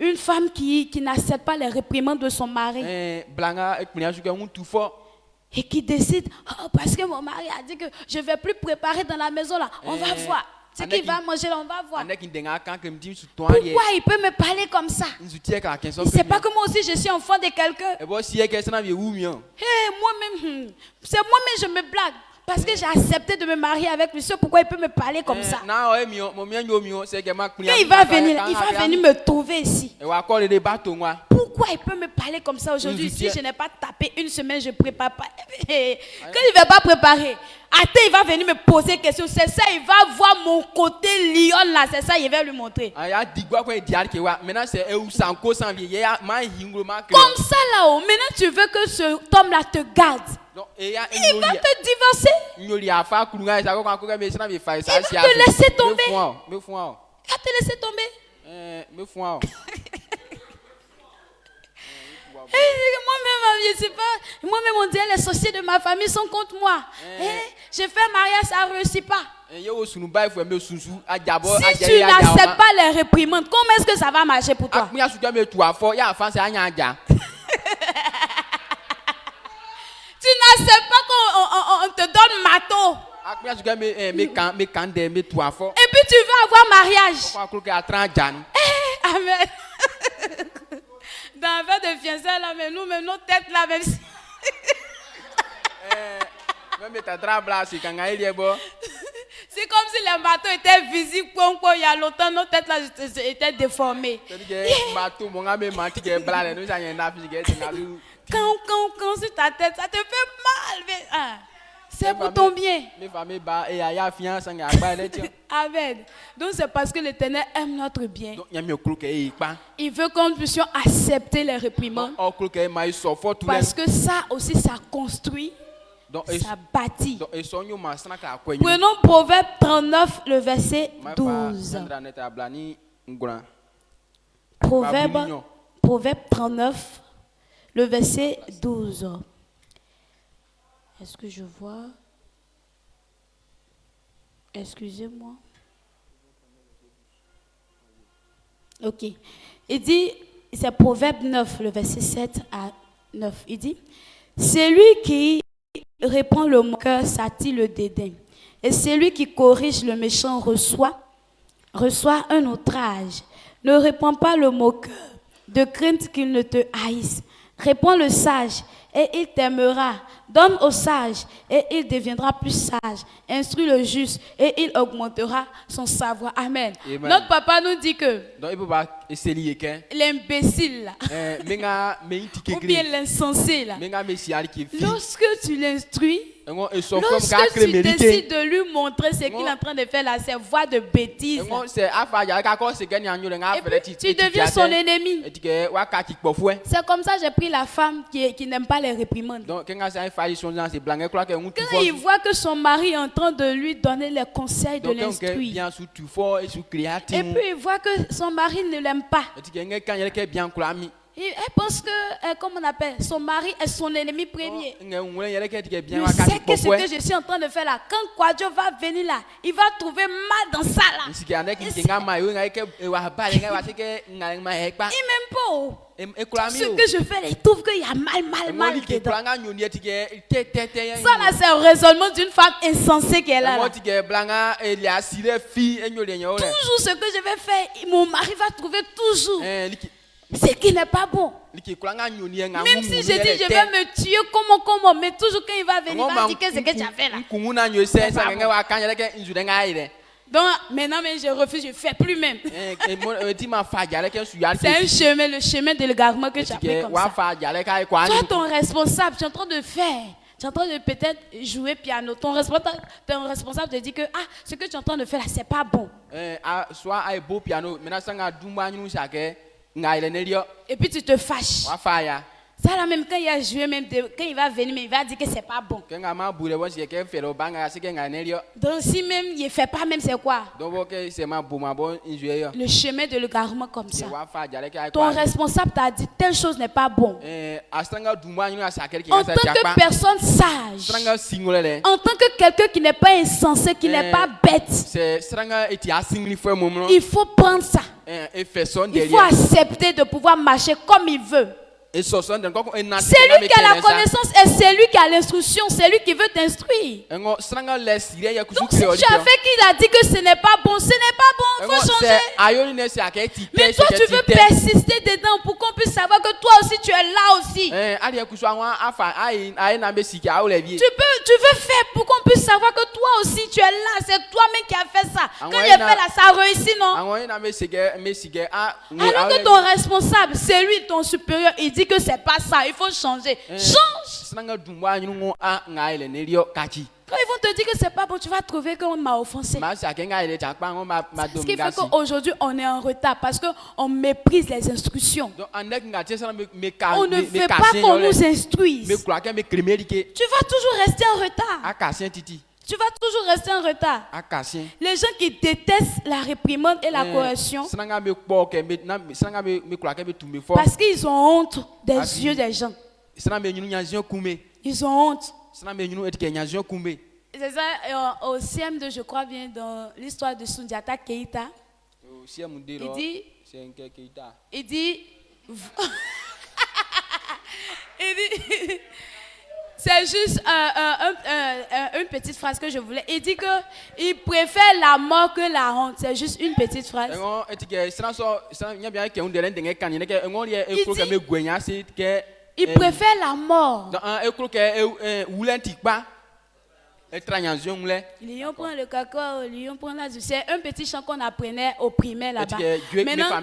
Une femme qui n'accepte pas les réprimandes de son mari. Et qui décide, oh, parce que mon mari a dit que je ne vais plus préparer dans la maison là. On va voir. Ce qu'il va manger là, on va voir. Pourquoi il peut me parler comme ça? Il ne sait pas que moi aussi je suis enfant de quelqu'un. Moi-même, c'est moi-même je me blague. Parce que j'ai accepté de me marier avec lui. C'est pourquoi il peut me parler comme ça. Quand il va venir me trouver ici. Pourquoi il peut me parler comme ça aujourd'hui? Si je n'ai pas tapé une semaine, je ne prépare pas. Quand il ne va pas préparer, il va venir me poser des questions. C'est ça, il va voir mon côté lion là. C'est ça, il va lui montrer. Comme ça là-haut. Maintenant, tu veux que cet homme-là te garde. Il va te divorcer. Il va te laisser tomber. Il va te laisser tomber. Moi-même, je sais pas. Moi-même, on dirait les sorciers de ma famille sont contre moi. J'ai fait mariage, ça ne réussit pas. Si tu n'acceptes pas les réprimandes, comment est-ce que ça va marcher pour toi? Tu n'acceptes pas qu'on te donne marteau. Et puis tu veux avoir mariage. Amen. Dans la fête de fiançailles là, mais nous, même nos têtes là, même si. C'est comme si les marteaux étaient visibles il y a longtemps, nos têtes là étaient déformées. Quand sur ta tête, ça te fait mal. Mais, c'est pour ton bien. Amen. Donc c'est parce que l'Éternel aime notre bien. Il veut que nous puissions accepter les réprimandes. Parce que ça aussi, ça construit, ça bâtit. Prenons Proverbe 39, le verset 12. Proverbe 39, le verset 12. Est-ce que je vois? Excusez-moi. Ok. Il dit, c'est Proverbe 9, le verset 7 à 9. Il dit, celui qui répand le moqueur s'attire le dédain. Et celui qui corrige le méchant reçoit un outrage. Ne répands pas le moqueur, de crainte qu'il ne te haïsse. Réponds le sage, et il t'aimera. Donne au sage, et il deviendra plus sage. Instruis le juste, et il augmentera son savoir. Amen. Amen. Notre papa nous dit que l'imbécile, ou bien l'insensé, lorsque tu l'instruis, lorsque tu décides de lui montrer ce qu'il est en train de faire là, c'est voie de bêtises. Et puis, tu deviens son ennemi. C'est comme ça que j'ai pris la femme qui n'aime pas les réprimandes. Quand il voit que son mari est en train de lui donner les conseils de l'instruire, et puis il voit que son mari ne l'aime pas. Elle pense que, comment on appelle, son mari est son ennemi premier. Il sait que ce que je suis en train de faire là, quand Kwadjo va venir là, il va trouver mal dans ça là. Il m'aime pas. Tout ce que je fais, il trouve qu'il y a mal dedans. Ça là, c'est un raisonnement d'une femme insensée qui est là. Toujours ce que je vais faire, mon mari va trouver toujours ce qui n'est pas bon. Même si je dis je vais me tuer, comment, mais toujours quand il va venir, il va dire que ce que tu as fait là. Donc maintenant, je refuse, je ne fais plus même. C'est un chemin, le chemin de l'égarement que tu as pris comme ça. Toi, ton responsable, tu es en train de faire. Tu es en train de peut-être jouer piano. Ton responsable te dit que ce que tu es en train de faire là, c'est pas bon. Et puis tu te fâches. Ça là même quand il a joué, même quand il va venir, mais il va dire que c'est pas bon. Donc si même il fait pas, même c'est quoi? Le chemin de l'égarement comme ça. Ton responsable t'a dit telle chose n'est pas bon. En tant que personne sage, en tant que quelqu'un qui n'est pas insensé, qui n'est pas bête, il faut prendre ça. Il faut accepter de pouvoir marcher comme il veut. C'est lui qui a la connaissance et c'est lui qui a l'instruction, c'est lui qui veut t'instruire. Donc si tu as fait qu'il a dit que ce n'est pas bon, ce n'est pas bon, il faut changer. Mais toi tu veux persister dedans pour qu'on puisse savoir que toi aussi tu es là aussi. Tu veux faire pour qu'on puisse savoir que toi aussi tu es là, c'est toi-même qui as fait ça. Quand il a fait là, ça a réussi, non? Alors que ton responsable, c'est lui ton supérieur, il dit que c'est pas ça, il faut changer. Change. Quand ils vont te dire que c'est pas bon, tu vas trouver qu'on m'a offensé. Ce qui fait qu'aujourd'hui, on est en retard parce qu'on méprise les instructions. On ne veut pas qu'on nous instruise. Tu vas toujours rester en retard. Tu vas toujours rester en retard. Les gens qui détestent la réprimande et la correction parce qu'ils ont honte des yeux des gens. Ils ont honte. C'est ça, au CM2, je crois bien, dans l'histoire de Sundiata Keita. Il dit c'est juste une petite phrase que je voulais. Il dit qu'il préfère la mort que la honte. C'est juste une petite phrase. Il préfère la mort. Lion prend le cacao, lion prend la. C'est un petit chant qu'on apprenait au primaire là-bas. Maintenant,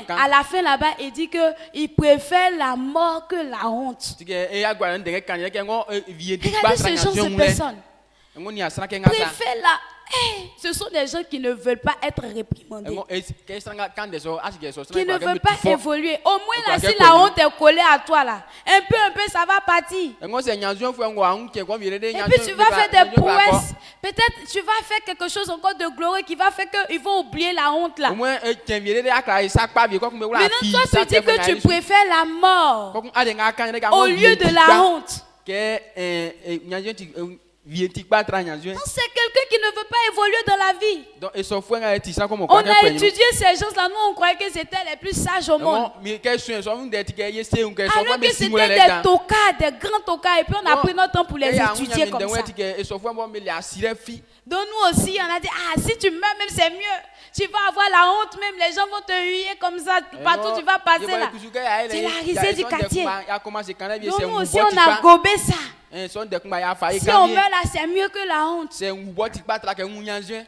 à la fin là-bas, il dit qu'il préfère la mort que la honte. Regardez ce genre de personnes. Préfère la. Ce sont des gens qui ne veulent pas être réprimandés, qui ne veulent pas évoluer. Au moins là, si la honte est collée à toi là, un peu, ça va partir. Et puis tu vas faire des prouesses. Peut-être tu vas faire quelque chose encore de glorieux qui va faire qu'ils vont oublier la honte là. Maintenant toi tu dis que tu préfères la mort au lieu de la honte. Non, c'est quelqu'un qui ne veut pas évoluer dans la vie. On a étudié ces gens-là, nous on croyait que c'était les plus sages au monde. Alors que c'était des tocards, des grands tocards, et puis on a pris notre temps pour les étudier comme ça. Donc nous aussi, on a dit, si tu meurs même c'est mieux. Tu vas avoir la honte même, les gens vont te huer comme ça, partout tu vas passer là. C'est la risée du quartier. Donc nous aussi on a gobé ça. Si on meurt là, c'est mieux que la honte.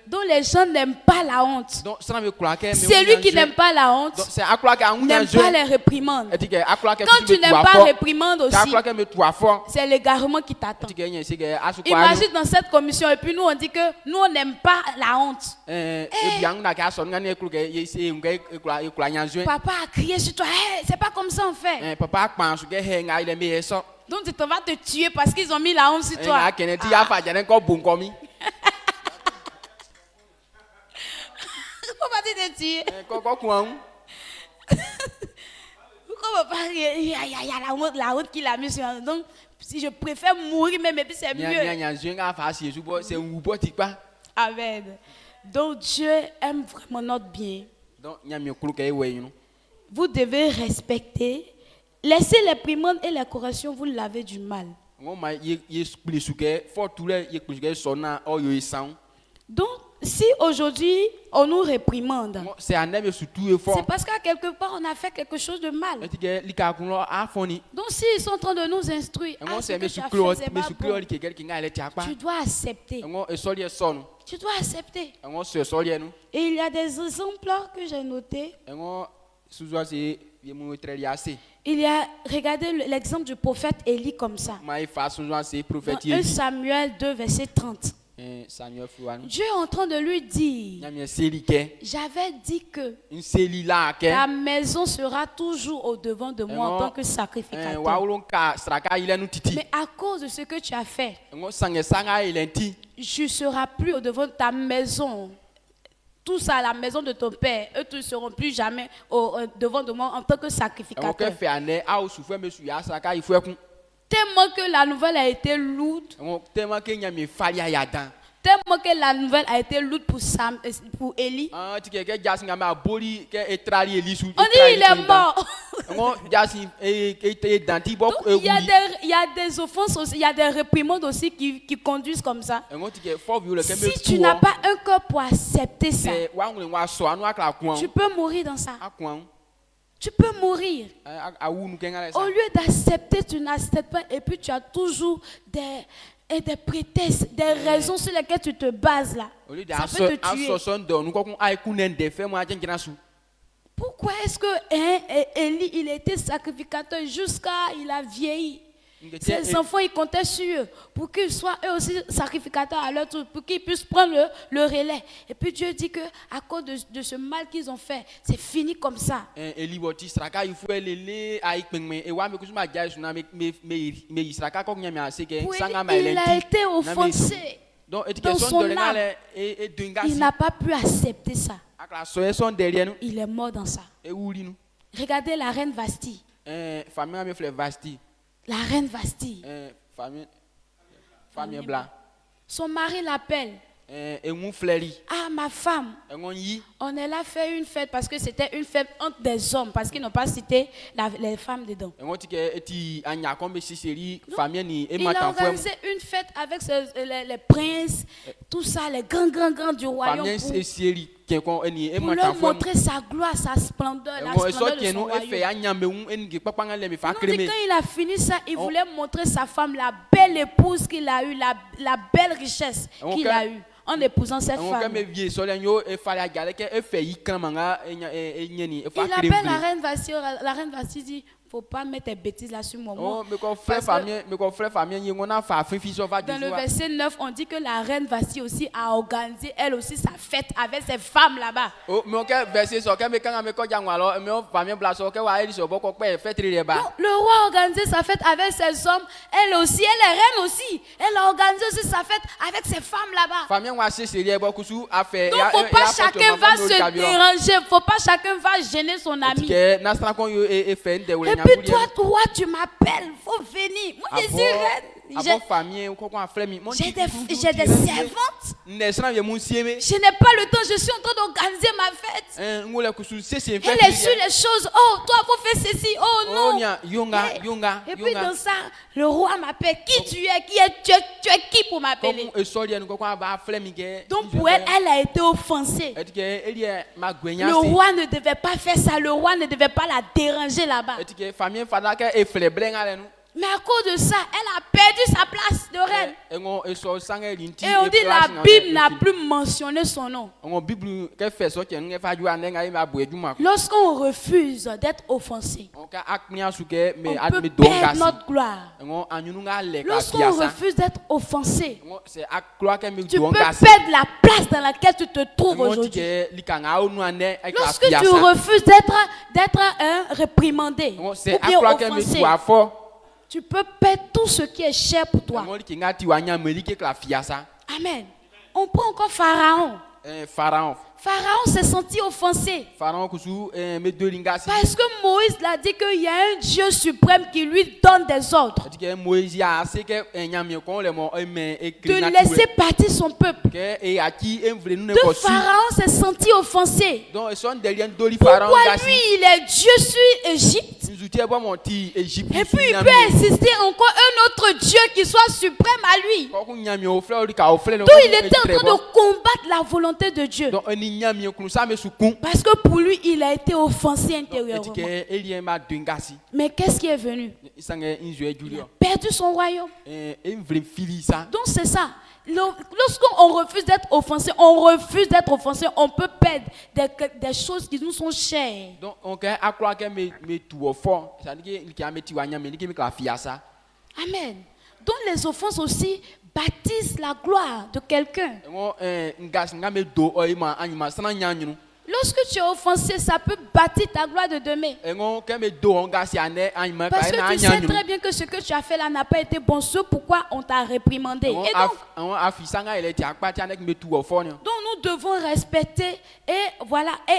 Donc les gens n'aiment pas la honte. Celui qui n'aime pas la honte n'aime pas les réprimandes. Quand tu n'aimes pas réprimande aussi, c'est l'égarement qui t'attend. Imagine dans cette commission et puis nous on dit que nous on n'aime pas la honte. Papa a crié sur toi, c'est pas comme ça on fait. Donc tu vas te tuer parce qu'ils ont mis la honte sur toi. Pourquoi tu te tuer? Pourquoi papa, il y a la honte qu'il a mis sur toi. Donc si je préfère mourir même et puis c'est mieux. Amen. Donc Dieu aime vraiment notre bien. Vous devez respecter. Laissez les réprimandes et les corrections, vous l'avez du mal. Donc, si aujourd'hui on nous réprimande, c'est parce qu'à quelque part on a fait quelque chose de mal. Donc, s'ils sont en train de nous instruire, ce que tu as fait, c'est pas bon, tu dois accepter. Tu dois accepter. Et il y a des exemples que j'ai notés. Il y a, regardez l'exemple du prophète Élie comme ça. Dans 1 Samuel 2, verset 30. Dieu est en train de lui dire, j'avais dit que ta maison sera toujours au devant de moi en tant que sacrificateur. Mais à cause de ce que tu as fait, je ne serai plus au devant de ta maison. Tous à la maison de ton père, eux ne seront plus jamais devant de moi en tant que sacrificateur. Tellement que la nouvelle a été lourde. Tellement que la nouvelle a été lourde pour Élie. On dit il est mort. Donc, il y a des offenses aussi, il y a des réprimandes aussi qui conduisent comme ça. Si tu n'as pas un cœur pour accepter ça, tu peux mourir dans ça. Tu peux mourir. Au lieu d'accepter, tu n'acceptes pas et puis tu as toujours des prétextes, des raisons sur lesquelles tu te bases là. Ça peut te tuer. Pourquoi est-ce que Élie, il était sacrificateur jusqu'à il a vieilli? Ces enfants, ils comptaient sur eux pour qu'ils soient eux aussi sacrificateurs à leur tour, pour qu'ils puissent prendre le relais. Et puis Dieu dit que à cause de ce mal qu'ils ont fait, c'est fini comme ça. Il a été offensé dans son âme. Il n'a pas pu accepter ça. Il est mort dans ça. Regardez la reine Vasti. La reine Vasti. Son mari l'appelle. Ah, ma femme, on est là fait une fête parce que c'était une fête entre des hommes, parce qu'ils n'ont pas cité les femmes dedans. Il a organisé une fête avec les princes, tout ça, les grands du royaume, pour leur montrer sa gloire, sa splendeur, la splendeur de son royaume. Quand il a fini ça, il voulait montrer sa femme, la belle épouse qu'il a eue, la belle richesse qu'il a eue en épousant cette femme. Il appelle la reine Vasti. La reine Vasti dit, faut pas mettre tes bêtises là sur moi. Dans le verset 9, on dit que la reine Vasti aussi a organisé elle aussi sa fête avec ses femmes là-bas. Le roi a organisé sa fête avec ses hommes. Elle aussi, elle est reine aussi. Elle a organisé aussi sa fête avec ses femmes là-bas. Donc faut pas chacun va se déranger. Faut pas chacun va gêner son ami. Et puis toi, tu m'appelles, faut venir. Moi, je suis reine. J'ai des servantes. Je n'ai pas le temps, je suis en train d'organiser ma fête. Elle est sur les choses. Oh, toi, faut faire ceci. Oh non. Et puis dans ça, le roi m'appelle. Qui tu es? Tu es qui pour m'appeler? Donc pour elle, elle a été offensée. Le roi ne devait pas faire ça. Le roi ne devait pas la déranger là-bas. Mais à cause de ça, elle a perdu sa place de reine. Et on dit la Bible n'a plus mentionné son nom. Lorsqu'on refuse d'être offensé, on peut perdre notre gloire. Lorsqu'on refuse d'être offensé, tu peux perdre la place dans laquelle tu te trouves aujourd'hui. Lorsque tu refuses d'être réprimandé ou bien offensé, tu peux perdre tout ce qui est cher pour toi. Amen. On prend encore Pharaon. Pharaon s'est senti offensé. Parce que Moïse l'a dit qu'il y a un Dieu suprême qui lui donne des ordres. De laisser partir son peuple. De Pharaon s'est senti offensé. Pourquoi lui, il est Dieu sur Égypte? Et puis il peut insister encore un autre Dieu qui soit suprême à lui. Donc il était en train de combattre la volonté de Dieu. Parce que pour lui, il a été offensé intérieurement. Mais qu'est-ce qui est venu? Il a perdu son royaume. Donc c'est ça. Lorsqu'on refuse d'être offensé, on peut perdre des choses qui nous sont chères. Amen. Donc les offenses aussi bâtissent la gloire de quelqu'un. Lorsque tu es offensé, ça peut bâtir ta gloire de demain. Parce que tu sais très bien que ce que tu as fait là n'a pas été bon. C'est pourquoi on t'a réprimandé. Et donc nous devons respecter et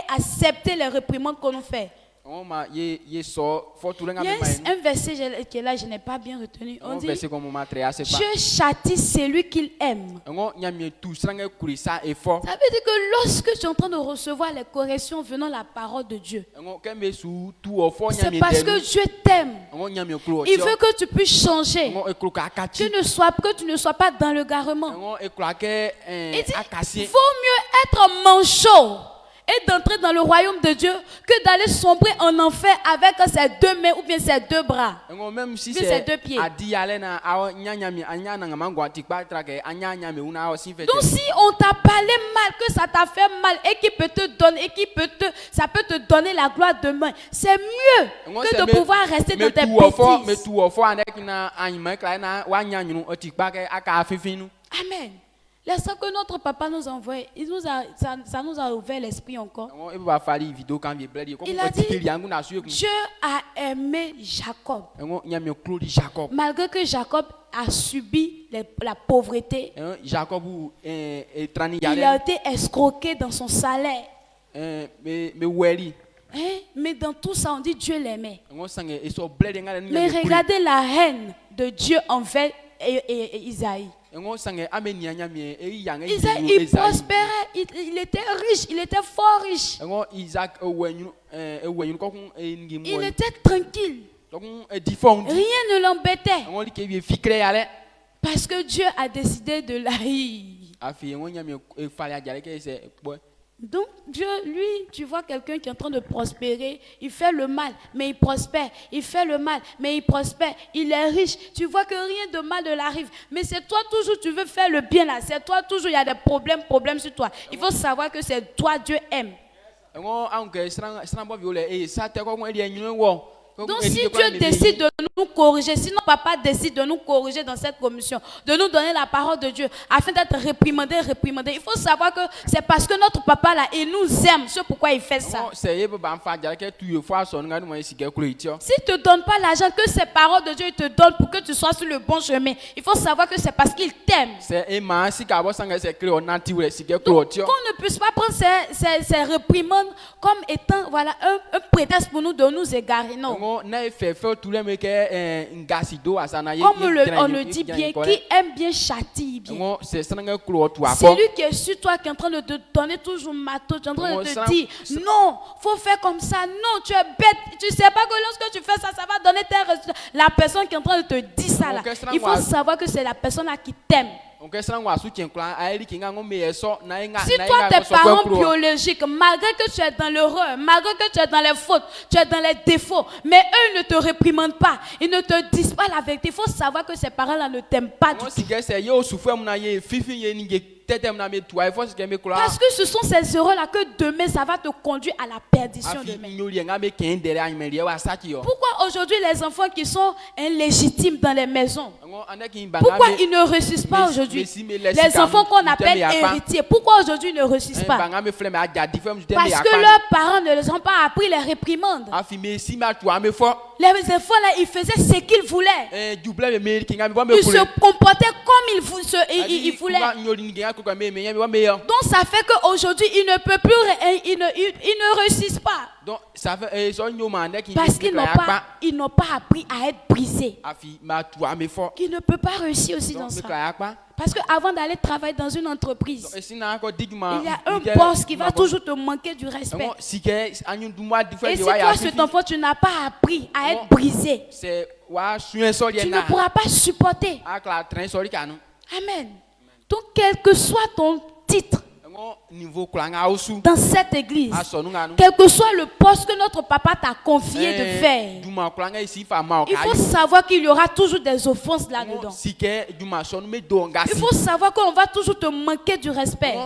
accepter les réprimandes qu'on nous fait. Il y a un verset qui est là, je n'ai pas bien retenu. On dit, Dieu châtie celui qu'il aime. Ça veut dire que lorsque tu es en train de recevoir les corrections venant de la parole de Dieu, c'est parce que Dieu t'aime. Il veut que tu puisses changer. Que tu ne sois pas dans le garement. Il dit, il vaut mieux être manchot et d'entrer dans le royaume de Dieu que d'aller sombrer en enfer avec ses deux mains ou bien ses deux bras. Même si c'est deux pieds. Donc si on t'a parlé mal, que ça t'a fait mal et qui peut te donner, ça peut te donner la gloire demain, c'est mieux que de pouvoir rester dans tes bêtises. Amen. L'instant que notre papa nous a envoyé, ça nous a ouvert l'esprit encore. Il a dit, Dieu a aimé Jacob. Malgré que Jacob a subi la pauvreté, il a été escroqué dans son salaire. Mais dans tout ça, on dit Dieu l'aimait. Mais regardez la haine de Dieu envers Isaïe. Isaïe, il prospérait, il était riche, il était fort riche. Il était tranquille. Rien ne l'embêtait. Parce que Dieu a décidé de l'haïr. Donc Dieu, lui, tu vois quelqu'un qui est en train de prospérer, il fait le mal, mais il prospère, il fait le mal, mais il prospère, il est riche, tu vois que rien de mal ne l'arrive, mais c'est toi toujours, tu veux faire le bien là, c'est toi toujours, il y a des problèmes sur toi. Il faut savoir que c'est toi, Dieu aime. Donc si Dieu décide de nous corriger, sinon papa décide de nous corriger dans cette commission, de nous donner la parole de Dieu afin d'être réprimandé, il faut savoir que c'est parce que notre papa là, il nous aime, c'est pourquoi il fait ça. S'il ne te donne pas l'argent que ces paroles de Dieu il te donne pour que tu sois sur le bon chemin, il faut savoir que c'est parce qu'il t'aime. Donc qu'on ne puisse pas prendre ces réprimandes comme étant voilà, un prétexte pour nous de nous égarer, non. Comme on le dit bien, qui aime bien châtie bien. C'est lui qui est sur toi, qui est en train de te donner toujours matos, qui est en train de te dire non, faut faire comme ça, non, tu es bête, tu sais pas que lorsque tu fais ça, ça va donner tes résultats. La personne qui est en train de te dire ça là, il faut savoir que c'est la personne là qui t'aime. Si toi, tes parents biologiques, malgré que tu es dans l'erreur, malgré que tu es dans les fautes, tu es dans les défauts, mais eux ils ne te réprimandent pas, ils ne te disent pas la vérité, il faut savoir que ces parents-là ne t'aiment pas du tout. Parce que ce sont ces erreurs-là que demain, ça va te conduire à la perdition demain. Pourquoi aujourd'hui les enfants qui sont illégitimes dans les maisons, pourquoi ils ne réussissent pas aujourd'hui? Les enfants qu'on appelle héritiers, pourquoi aujourd'hui ils ne réussissent pas? Parce que leurs parents ne les ont pas appris les réprimandes. Les enfants là, ils faisaient ce qu'ils voulaient. Ils se comportaient comme ils voulaient. Donc ça fait qu'aujourd'hui ils ne peuvent plus, ils ne réussissent pas. Parce qu'ils n'ont pas appris à être brisés. Ils ne peuvent pas réussir aussi dans ça. Parce qu'avant d'aller travailler dans une entreprise, il y a un boss qui va toujours te manquer du respect. Et si toi, cet enfant, tu n'as pas appris à être brisé, tu ne pourras pas supporter. Amen. Donc, quel que soit ton titre dans cette église, quel que soit le poste que notre papa t'a confié de faire, il faut savoir qu'il y aura toujours des offenses là-dedans. Il faut savoir qu'on va toujours te manquer du respect.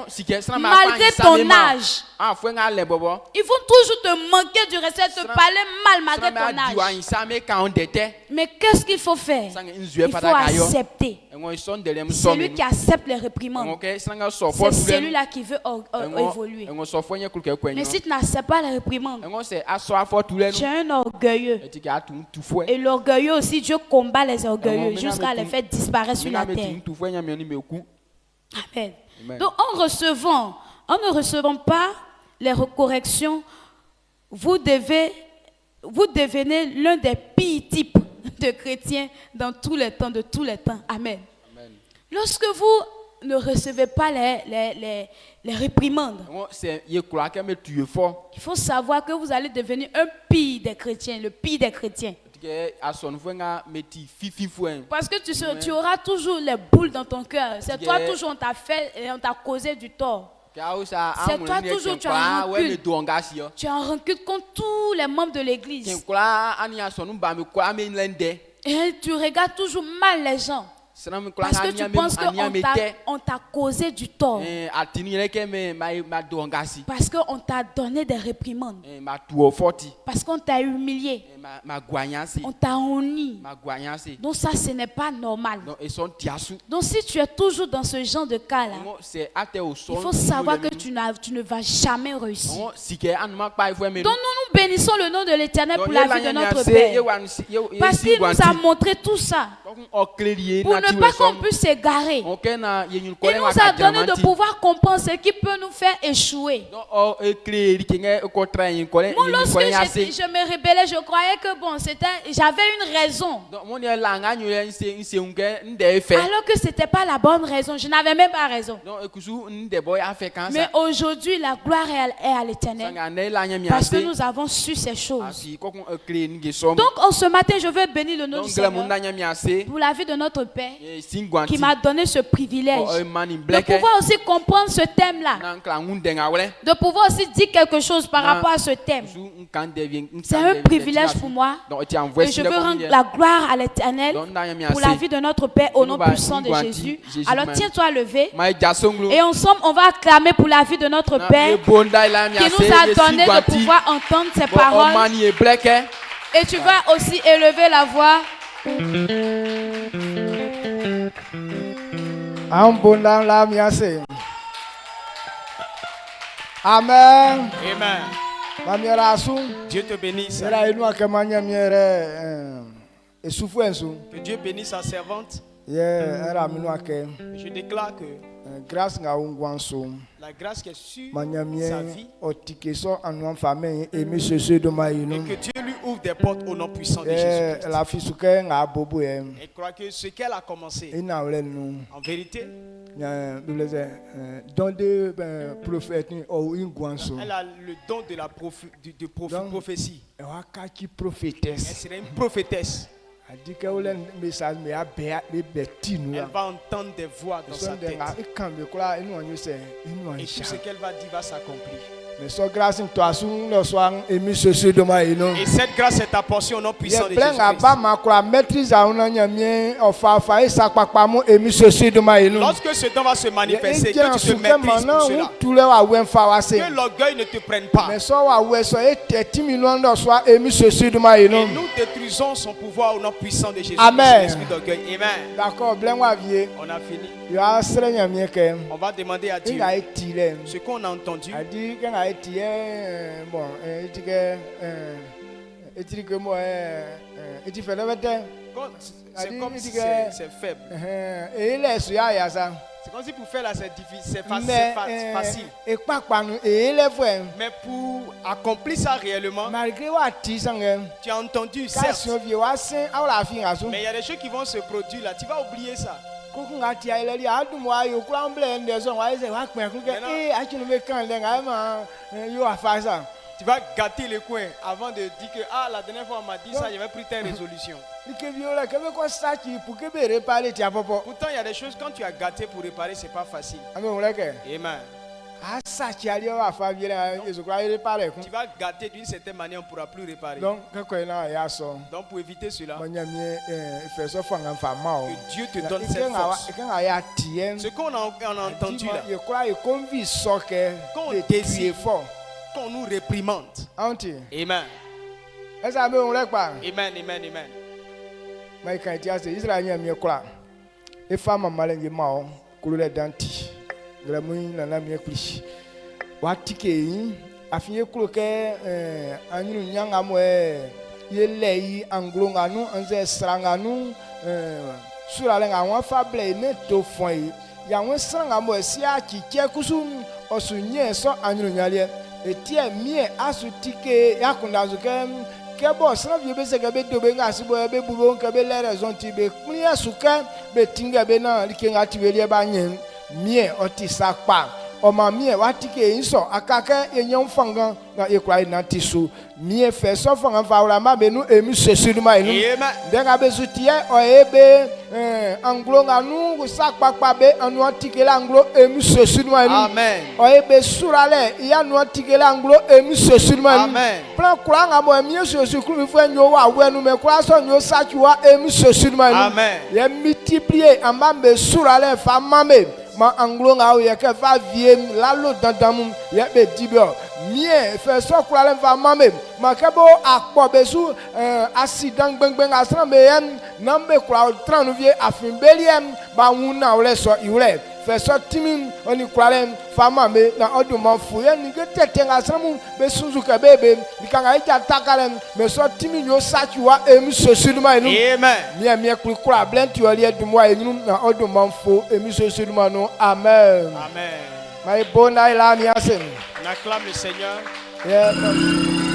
Malgré ton âge, ils vont toujours te manquer du respect, te parler mal malgré ton âge. Mais qu'est-ce qu'il faut faire? Il faut accepter. C'est lui qui accepte les réprimandes. C'est celui-là qui veut évoluer. Mais si tu n'acceptes pas les réprimandes, tu es un orgueilleux. Et l'orgueilleux aussi, Dieu combat les orgueilleux jusqu'à les faire disparaître sur la terre. Amen. Donc en ne recevant pas les corrections, vous devenez l'un des pires types de chrétiens dans tous les temps, de tous les temps. Amen. Lorsque vous ne recevez pas les réprimandes, il faut savoir que vous allez devenir un pire des chrétiens, le pire des chrétiens. Parce que tu auras toujours les boules dans ton cœur. C'est toi toujours on t'a causé du tort. C'est toi toujours, tu as rancune. Tu as rancune contre tous les membres de l'église. Et tu regardes toujours mal les gens. Parce que tu penses qu'on t'a causé du tort. Parce qu'on t'a donné des réprimandes. Parce qu'on t'a humilié. On t'a honni. Donc ça, ce n'est pas normal. Donc si tu es toujours dans ce genre de cas-là, il faut savoir que tu ne vas jamais réussir. Donc nous bénissons le nom de l'Éternel pour la vie de notre Père. Parce qu'il nous a montré tout ça. Pour ne pas qu'on puisse s'égarer. Il nous a donné de pouvoir comprendre ce qui peut nous faire échouer. Moi, lorsque je me rébellais, je croyais que bon, j'avais une raison. Alors que ce n'était pas la bonne raison. Je n'avais même pas raison. Mais aujourd'hui, la gloire est à l'Éternel. Parce que nous avons su ces choses. Donc, en ce matin, je veux bénir le nom du Seigneur pour la vie de notre Père qui m'a donné ce privilège de pouvoir aussi comprendre ce thème-là, de pouvoir aussi dire quelque chose par rapport à ce thème. C'est un privilège pour moi et je veux rendre la gloire à l'Éternel pour la vie de notre Père au nom puissant de Jésus. Alors tiens-toi levé et ensemble on va acclamer pour la vie de notre Père qui nous a donné de pouvoir entendre ses paroles. Et tu vas aussi élever la voix. Amen. Amen. Dieu te bénisse. Que Dieu bénisse sa servante. Je déclare que la grâce qui est sur sa vie et que Dieu lui ouvre des portes au nom puissant de Jésus-Christ. Et crois que ce qu'elle a commencé, en vérité, elle a le don de la prophétie. Elle serait une prophétesse. Elle va entendre des voix dans sa tête. Et tout ce qu'elle va dire va s'accomplir. Et cette grâce est ta portion au nom puissant de Jésus-Christ. Lorsque ce don va se manifester, que tu te maîtrises pour cela. Que l'orgueil ne te prenne pas. Et nous détruisons son pouvoir au nom puissant de Jésus-Christ. Amen. L'esprit d'orgueil. Amen. D'accord, on a fini. On va demander à Dieu ce qu'on a entendu. C'est comme si c'est faible. C'est comme si pour faire là c'est difficile, c'est facile. Mais pour accomplir ça réellement, tu as entendu certes. Mais il y a des choses qui vont se produire là, tu vas oublier ça. Tu vas gâter les coins avant de dire que la dernière fois on m'a dit ça, j'avais pris telle résolution. Pourtant il y a des choses quand tu as gâté pour réparer, c'est pas facile. Amen. Tu vas gâter d'une certaine manière, on ne pourra plus réparer. Donc pour éviter cela, que Dieu te donne cette force. Ce qu'on a entendu là, qu'on désire, qu'on nous réprimande. Amen. Amen, amen, amen. o ma mie wa tike inso akake enyam fangan na ekwa na tisu mie fe so fangan fa wala ma be nu emi sesulu ma enu de ga be sutie o ebe anglo nganu sa papa be anu tike la anglo emi sesulu ma enu amen o ebe surale ya nu tike la anglo emi sesulu ma enu amen plan kura nga mo emi sesulu ku mi fe nyo wa wenu me kura so nyo sa chiwa emi sesulu ma enu amen ye multiplier amambe surale fa mame ma anglo nga o ye ke va vie la lo dandamu ye be dibio mie fe so kura le va mame ma ke bo akpo be su accident gbengben asran be em nambe kura 30 vie afin beliem ba wuna o le so iure fe so timin oni kura le fa mame na oduma fu ye ni ke tete asran mu be sunzu ke bebe dikanga ija takalem me so timin yo sachiwa emi sosuluma enu amen mie kura blent yo le dumwa enu na oduma fu emi sosuluma no amen amen my bona ilani asen. On acclame le Seigneur. Yeah.